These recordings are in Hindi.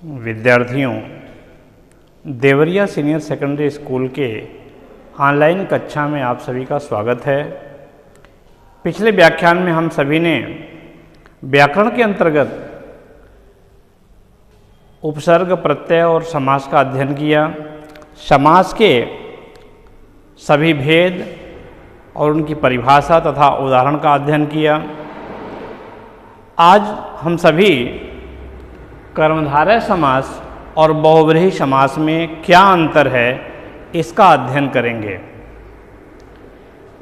विद्यार्थियों, देवरिया सीनियर सेकेंडरी स्कूल के ऑनलाइन कक्षा में आप सभी का स्वागत है। पिछले व्याख्यान में हम सभी ने व्याकरण के अंतर्गत उपसर्ग, प्रत्यय और समास का अध्ययन किया। समास के सभी भेद और उनकी परिभाषा तथा उदाहरण का अध्ययन किया। आज हम सभी कर्मधारय समास और बहुव्रीहि समास में क्या अंतर है इसका अध्ययन करेंगे।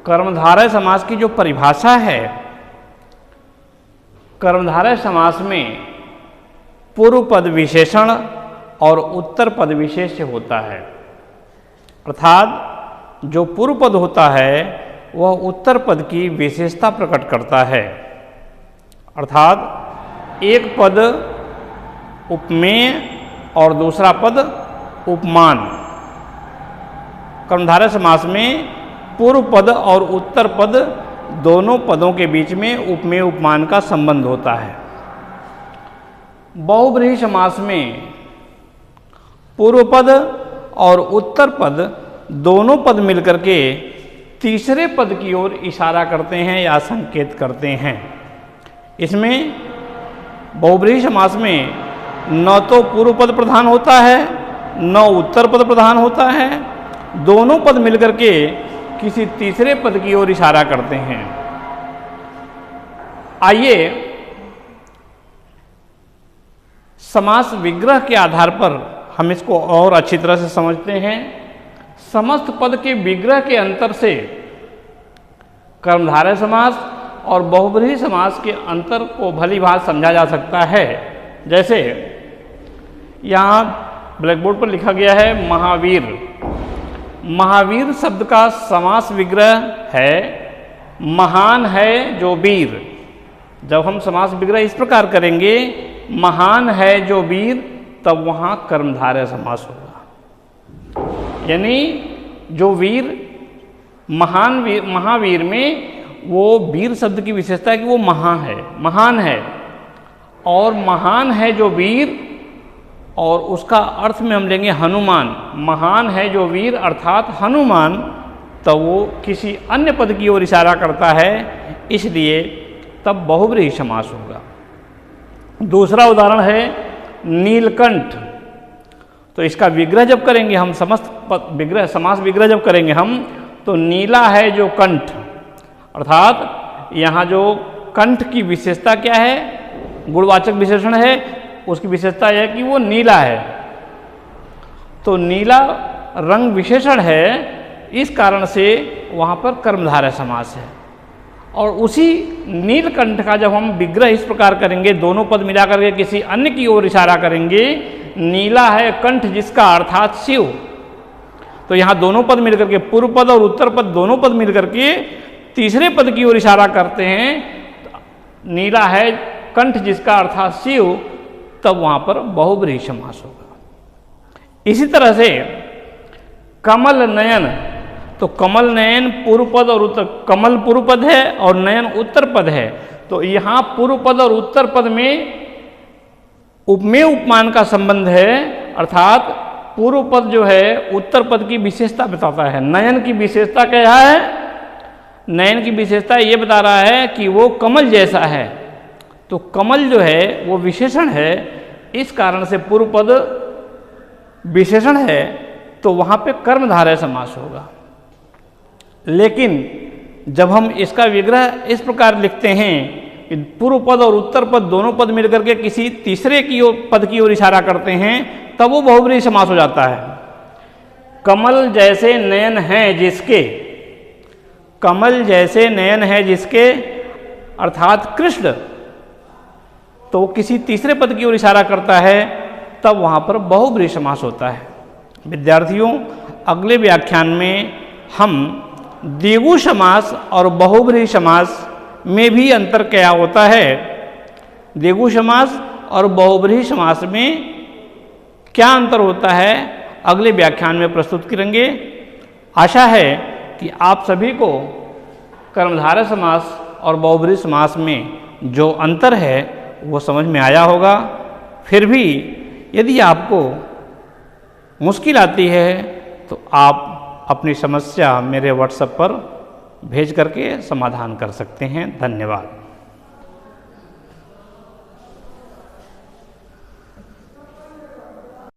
कर्मधारय समास की जो परिभाषा है, कर्मधारय समास में पूर्व पद विशेषण और उत्तर पद विशेष्य होता है। अर्थात जो पूर्व पद होता है वह उत्तर पद की विशेषता प्रकट करता है। अर्थात एक पद उपमेय और दूसरा पद उपमान। कर्मधारय समास में पूर्व पद और उत्तर पद दोनों पदों के बीच में उपमेय उपमान का संबंध होता है। बहुव्रीहि समास में पूर्व पद और उत्तर पद दोनों पद मिलकर के तीसरे पद की ओर इशारा करते हैं या संकेत करते हैं। इसमें बहुव्रीहि समास में न तो पूर्व पद प्रधान होता है न उत्तर पद प्रधान होता है, दोनों पद मिलकर के किसी तीसरे पद की ओर इशारा करते हैं। आइए समास विग्रह के आधार पर हम इसको और अच्छी तरह से समझते हैं। समस्त पद के विग्रह के अंतर से कर्मधारय समास और बहुव्रीहि समास के अंतर को भली भांति समझा जा सकता है। जैसे यहाँ ब्लैक बोर्ड पर लिखा गया है महावीर। महावीर शब्द का समास विग्रह है महान है जो वीर। जब हम समास विग्रह इस प्रकार करेंगे महान है जो वीर, तब वहाँ कर्मधारय समास होगा। यानी जो वीर महावीर में वो वीर शब्द की विशेषता है कि वो महान है और महान है जो वीर, और उसका अर्थ में हम लेंगे हनुमान। महान है जो वीर अर्थात हनुमान, तो वो किसी अन्य पद की ओर इशारा करता है, इसलिए तब बहुव्रीहि समास होगा। दूसरा उदाहरण है नीलकंठ। तो इसका विग्रह जब करेंगे हम, समास विग्रह जब करेंगे हम, तो नीला है जो कंठ, अर्थात यहाँ जो कंठ की विशेषता क्या है, गुणवाचक विशेषण है, उसकी विशेषता यह है कि वो नीला है। तो नीला रंग विशेषण है, इस कारण से वहाँ पर कर्मधारय समास है। और उसी नीलकंठ का जब हम विग्रह इस प्रकार करेंगे, दोनों पद मिलाकर के किसी अन्य की ओर इशारा करेंगे, नीला है कंठ जिसका अर्थात शिव। तो यहाँ दोनों पद मिलकर के, पूर्व पद और उत्तर पद दोनों पद मिलकर के तीसरे पद की ओर इशारा करते हैं। नीला है कंठ जिसका अर्थात शिव, तब वहाँ पर बहुव्रीहि समास होगा। इसी तरह से कमल नयन। तो कमल नयन पूर्व पद और उत्तर, कमल पूर्व पद है और नयन उत्तर पद है। तो यहाँ पूर्व पद और उत्तर पद में उपमेय उपमान का संबंध है, अर्थात पूर्व पद जो है उत्तर पद की विशेषता बताता है। नयन की विशेषता क्या है? नयन की विशेषता ये बता रहा है कि वो कमल जैसा है। तो कमल जो है वो विशेषण है, इस कारण से पूर्व पद विशेषण है, तो वहाँ पे कर्मधारय समास होगा। लेकिन जब हम इसका विग्रह इस प्रकार लिखते हैं कि पूर्व पद और उत्तर पद दोनों पद मिलकर के किसी तीसरे की ओर पद की ओर इशारा करते हैं, तब वो बहुव्रीहि समास हो जाता है। कमल जैसे नयन हैं जिसके, कमल जैसे नयन है जिसके अर्थात कृष्ण, तो किसी तीसरे पद की ओर इशारा करता है, तब वहाँ पर बहुव्रीहि समास होता है। विद्यार्थियों, अगले व्याख्यान में हम द्विगु समास और बहुव्रीहि समास में भी अंतर क्या होता है, द्विगु समास और बहुव्रीहि समास में क्या अंतर होता है, अगले व्याख्यान में प्रस्तुत करेंगे। आशा है कि आप सभी को कर्मधारय समास और बहुव्रीहि समास में जो अंतर है वो समझ में आया होगा। फिर भी यदि आपको मुश्किल आती है तो आप अपनी समस्या मेरे व्हाट्सएप पर भेज करके समाधान कर सकते हैं। धन्यवाद।